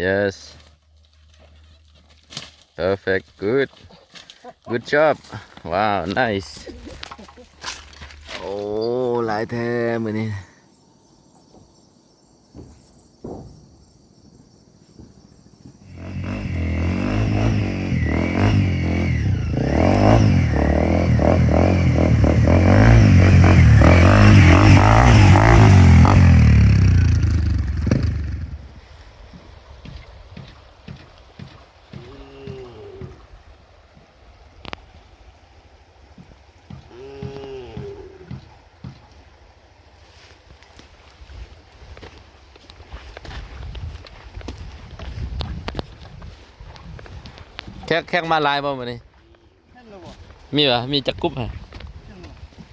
yes perfect good job wow nice โอ้หลายแท้มื้อนี้แขกมาหลายบ่มื้อนี้มีบ่มีจักกุ๊บฮะ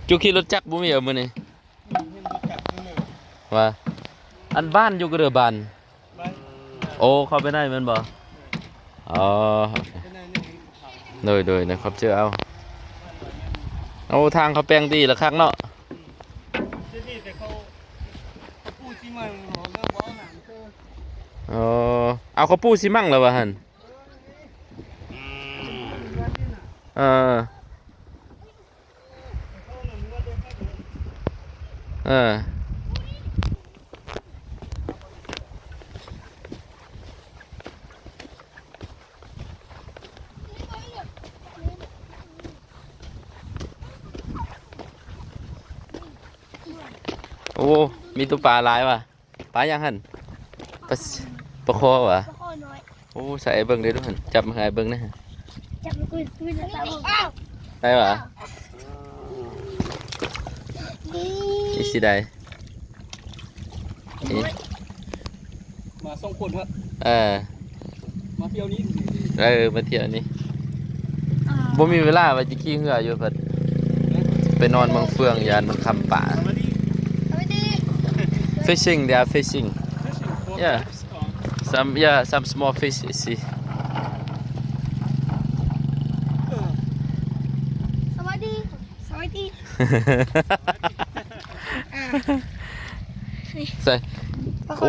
จุขี่รถจักรบ่มีเหรอมื้อนี้ว่าอันบ้านอยู่ก็เด้อบ้านโอ้เข้าไปได้แม่นบ่อ๋อโดยนะครับเจอเอาทางเขาแปลงดีละคักเนาะอ๋อเอาเขาปูซิมั่งแล้ววะหั่นเออโอ้มีตัวปลาหลายวะปลายังหั่นปลาคอวะโอ้ใส่เบิ้งได้ด้วยหั่นจับมาให้เบิ้งนะฮะจับมันคุยจะตามได้วะนี่สิได้มาส่งคนครับมาเที่ยวนี้มาเที่ยวนี้บ่มีเวลาว่าจะขี่เรืออยู่เพิ่นไปนอนบางเฟืองยานมันคำป่า fishing they are fishing yeah some small fish you see สวัสดีใส่โอ้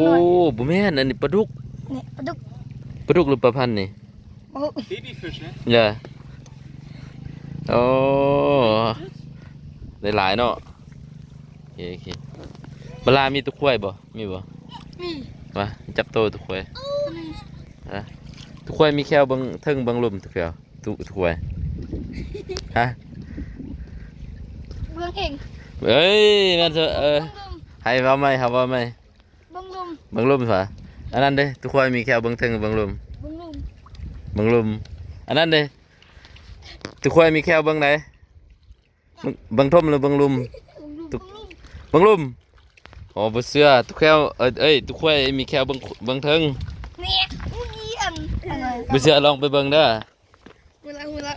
บ่แม่นอันนี้ปลาดุกนี่ปลาดุกหรือปลาพันธุ์นี่ baby fish นะ yeah โอ้ได้หลายเนาะโอเคเวลามีตัวควายบ่มีบ่มีมาจับโตตัวควายตัวควายมีแค่บางเทิงบางลมตัวเดียวตัวควายฮะเบื้องเองเอ้ยมันจะให้เอาไหมบางลมป่ะอันนั้นเด้ตัวควายมีแค่บางเทิงบางลมอันนั้นเด้ตัวควายมีแค่บางไหนบางท่มหรือบางลมบางลมอ๋อบ่เสื้อตัวแควตัวควายมีแค่บางเทิงเนี่ยอุ้ยอันบ่เสื้อลองไปเบิ่งเด้อเวลา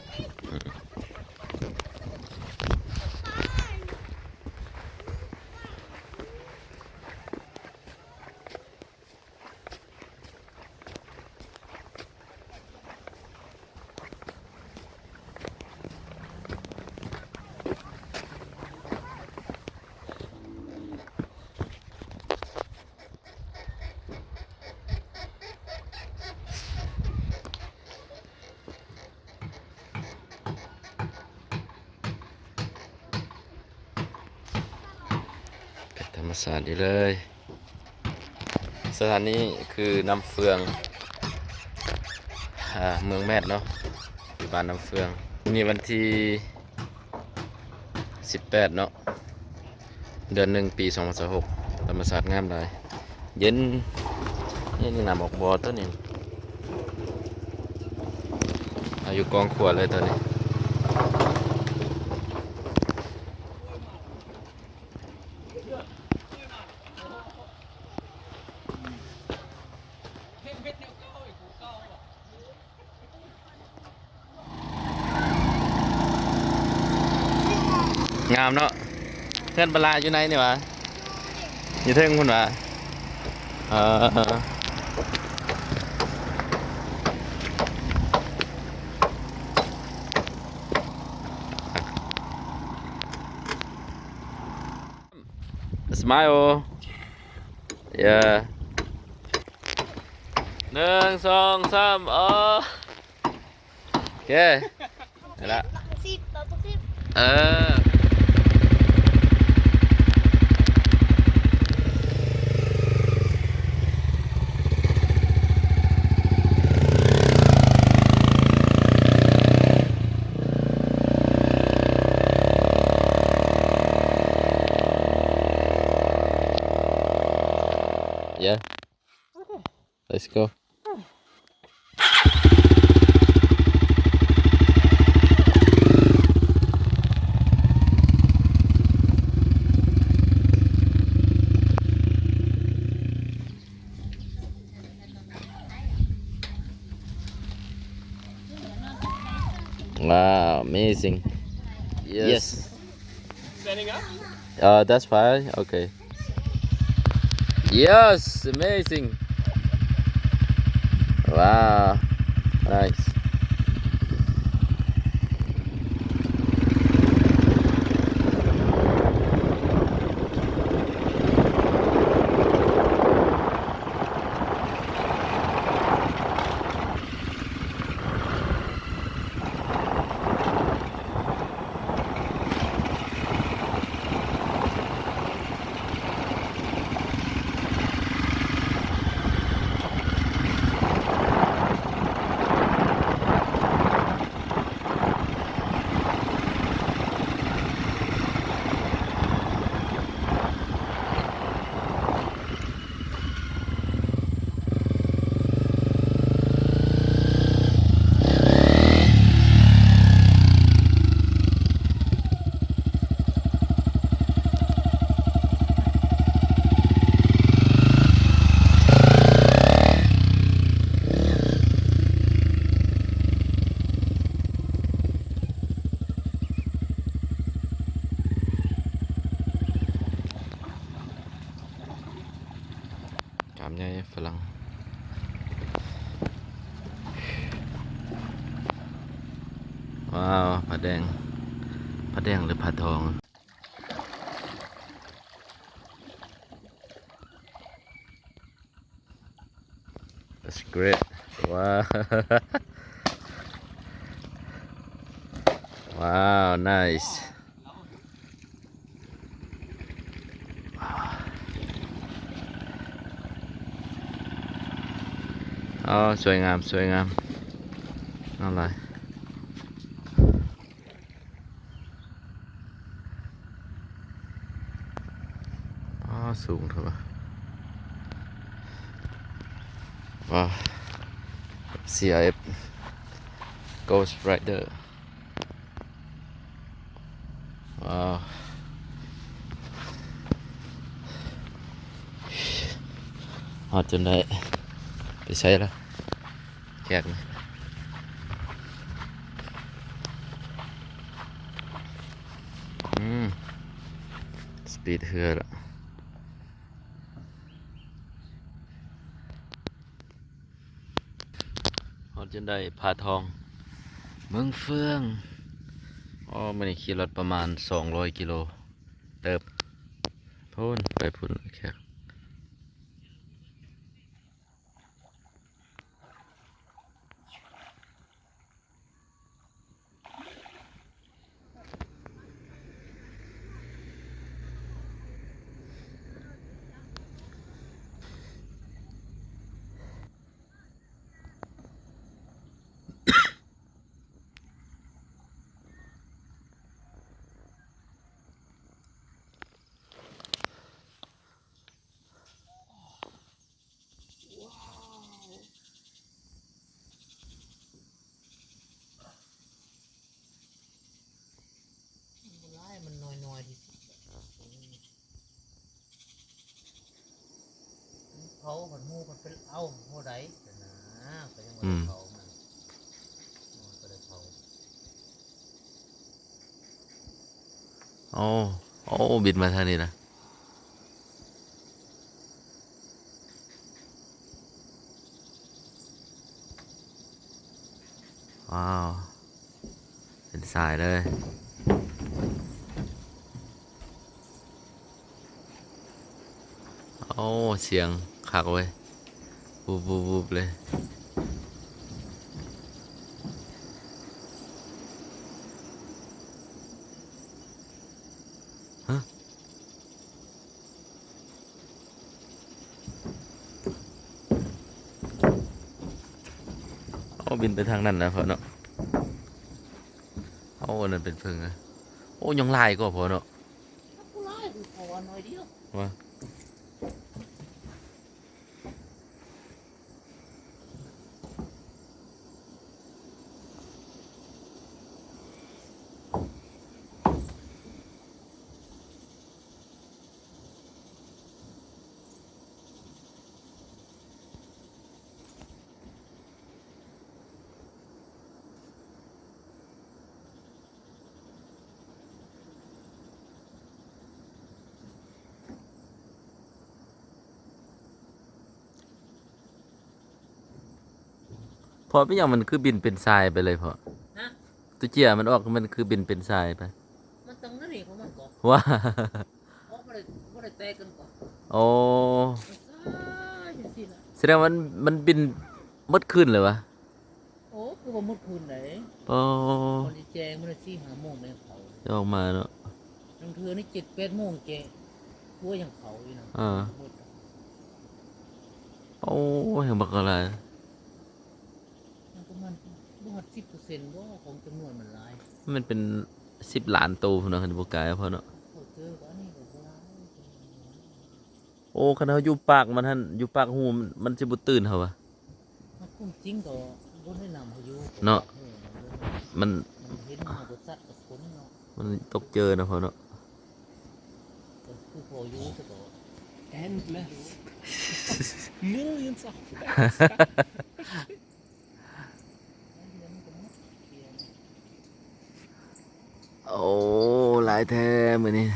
ธรรมศาสตร์ดีเลยสถานนี้คือน้ำเฟืองเมืองแมดเนาะอยู่บ้านน้ำเฟืองนี่วันที่18เนาะเดือน1ปี2026ธรรมศาสตร์งามหลายเย็นนี่น้ำออกบ่อตัวนี้อายุกองขวดเลยตัวนี้งามเนาะเพื่อนปลาอยู่ไหนเนี่ยวะอยู่เทิงคุณวะsmile yeah 1 2 3อ๋อโอเคได้ละ หลักสิบต่อสิบ เออYeah. Let's go. Wow, amazing. Yes. Standing up? That's fine. Okay. Yes, amazing. Wow, nice. Cảm nhậnฝรั่ง ว้าวผาแดงหรือผาทอง That's great. Wow. Wow, nice. Oh, สวยงามอะไร อ๋อสูงเท่าไหร่ว้าว CIF Ghost Rider ว้าวฮอดจนได้ไปใช้แล้วแขกนะสปีดเฮือละฮอดจนได้ผาทองเมืองเฟืองอ๋อมันนี่ขี่รถประมาณ200กิโลเติบพูนไปพูนแขกมันน้อยๆที่สุดเผาผัดหูมันเป็นเอ้าโหได้แต่นะก็ยังบ่ได้เผามันก็ได้เผา โอ้บินมาทางนี้นะว้าวเป็นสายเลยโอ้เสียงคักเว้ย วูบๆเลยฮะเอาบินไปทางนั้นนะพ่อเนาะเอาอันนั้นเป็นเพิ่งอะโอ้ยังลายก็พอเนาะ ผู้ร้ายคือพอหน่อยเดียว ว่าพอเป็นอย่างมันคือบินเป็นทรายไปเลยพอ นะ ตุเจียมันออกมันคือบินเป็นทรายไป มันต้องนั่นนี่ของมันก่อน ว่า เพราะบ่ได้แตกกันก่อน โอ้ มันซ่าจังซี่ล่ะ แสดงว่ามันบินหมดคืนเลยวะ โอ้คือว่ามุดคืนไหน โอ้ คนที่แจงมัน4-5โมงแม่งเขา จะออกมาเนาะ บางเทื่อนี่7-8โมงแจงตัวยังเขาอยู่นะ อ่า มืด โอ้ยบักอะไร มันประมาณบ่ฮอด 10% บ่ของจำนวนมันหลาย มันเป็น10 ล้านตัวพุ่นเนาะคันบ่กายพอเนาะ เขาเจอก็อันนี้ก็บ่หลาย โอ้คันเฮาอยู่ปากมันหั่นอยู่ปากหูมันสิบ่ตื่นเฮาวะ มันคุ้มจริงก็บ่ได้นำเขาอยู่ เนาะ มัน มันเห็นเฮาบ่สัตว์กับคนเนาะ มันตกเจอนะพอเนาะ ก็คือพออยู่ซะก็ Endless. Millions of bats. โอ้หลายแท้มื้อนี้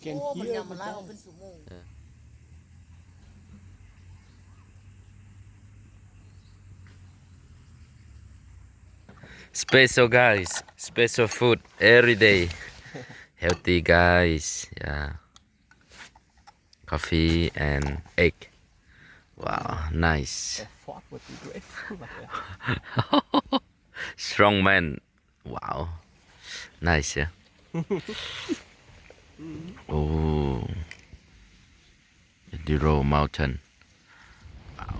Can โอ้มัน hear ยาม the มันลายเอา bats. เป็นชั่วโมง Special guys, special food every day. Healthy guys, yeah. Coffee and egg. Wow, nice. Oh, fuck, what you do? Strong man. Wow. Nice, yeah. Oh. Diro Mountain. Wow.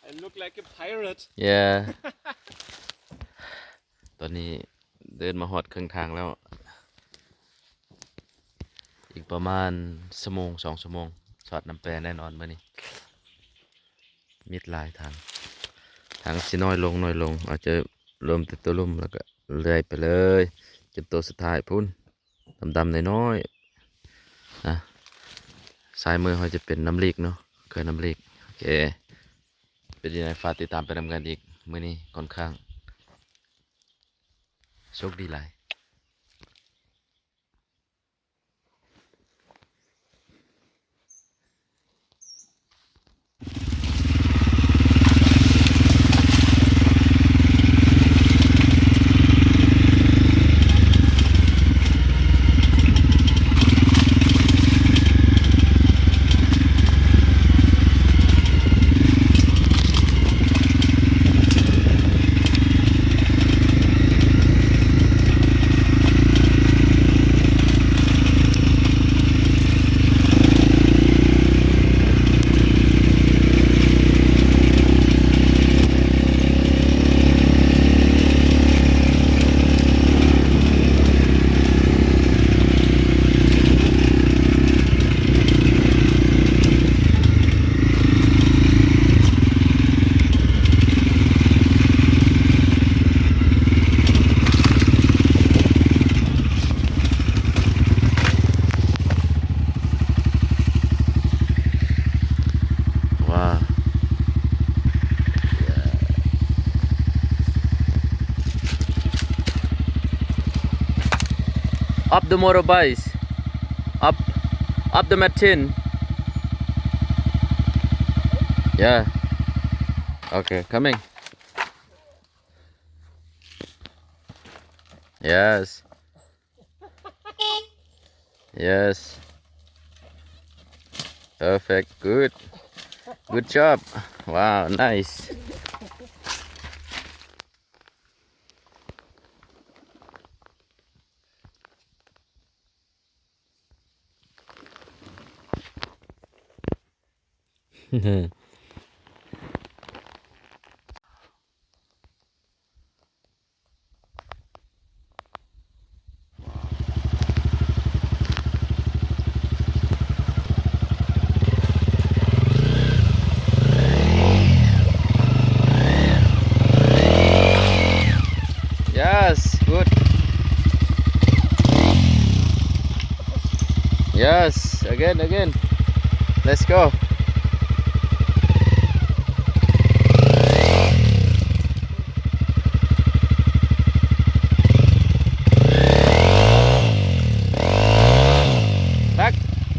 I look like a pirate. Yeah. ตอนนี้เดินมาฮอดครึ่งทางแล้ว อีกประมาณชั่วโมง2ชั่วโมงสอดน้ำแปรแน่นอนมื้อนี้มิดหลายทาง ทางสิน้อยลงอาจจะเริ่มติดตัวลุ่มแล้วก็เลื่อยไปเลยจนตัวสุดท้ายพุ่นดำๆน้อยๆนะซ้ายมือเขาจะเป็นน้ำลีกเนาะเคยน้ำลีกโอเคเป็นยังไงฝากติดตามไปนำกันอีกมื้อนี้ค่อนข้างโชคดีหลาย Wow. up the motorbikes up the machine yeah okay coming yes yes perfect good job wow nice Yes, good. Yes, again. Let's go.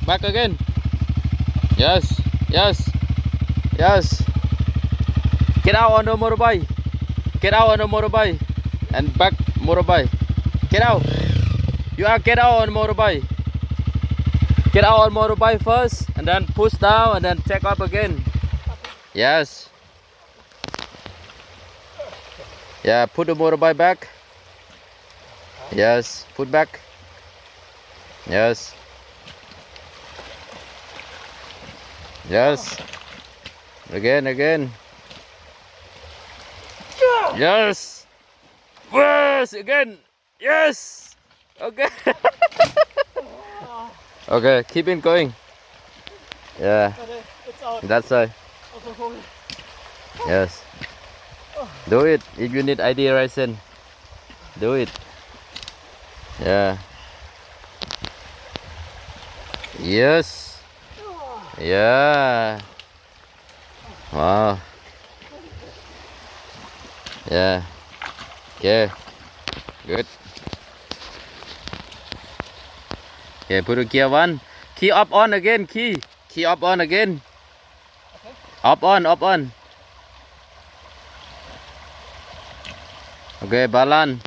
Back again. Yes. Get out on the motorbike. And back motorbike. Get out. You are get out on motorbike. Get out on motorbike first and then push down and then take up again. Yes. Yeah, put the motorbike back. Yes, put back. Yes. Again. Yes. Again. Yes. Okay. Okay, keep it going. Yeah. It's out. That's right. Okay. Yes. Do it. If you need ID license, do it. Yeah. Yes. Yeah. Wow. Yeah. Okay. Good. Okay, put the gear 1. Key up on again, key. Key up on again. Okay. Up on. Okay, balance.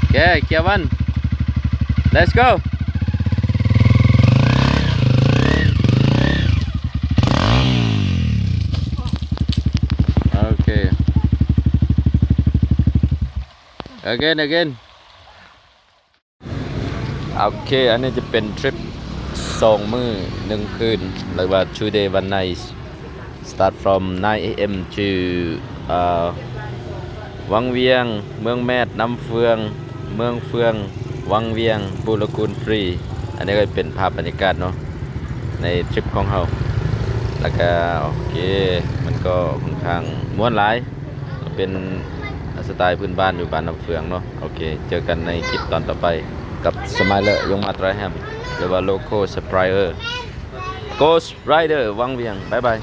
Okay, gear 1. Let's go. Okay. Again. โอเคอันนี้จะเป็นทริป2มื้อ1คืนหรือว่า 2 day 1 night start from 9 am to วังเวียงเมืองแมดน้ำเฟืองเมืองเฟืองวังเวียงปูละกูลฟรีอันนี้ก็เป็นภาพบรรยากาศเนาะในทริปของเราแล้วก็โอเคมันก็ค่อนข้างม่วนหลายเป็นสไตล์พื้นบ้านอยู่บ้านน้ำเฟืองเนาะโอเคเจอกันในคลิปตอนต่อไปกับสมายเลอร์ยงมาตราแฮมหรือว่าโลโก้สปรายเออร์โกสไรเดอร์วังเวียงบ๊ายบาย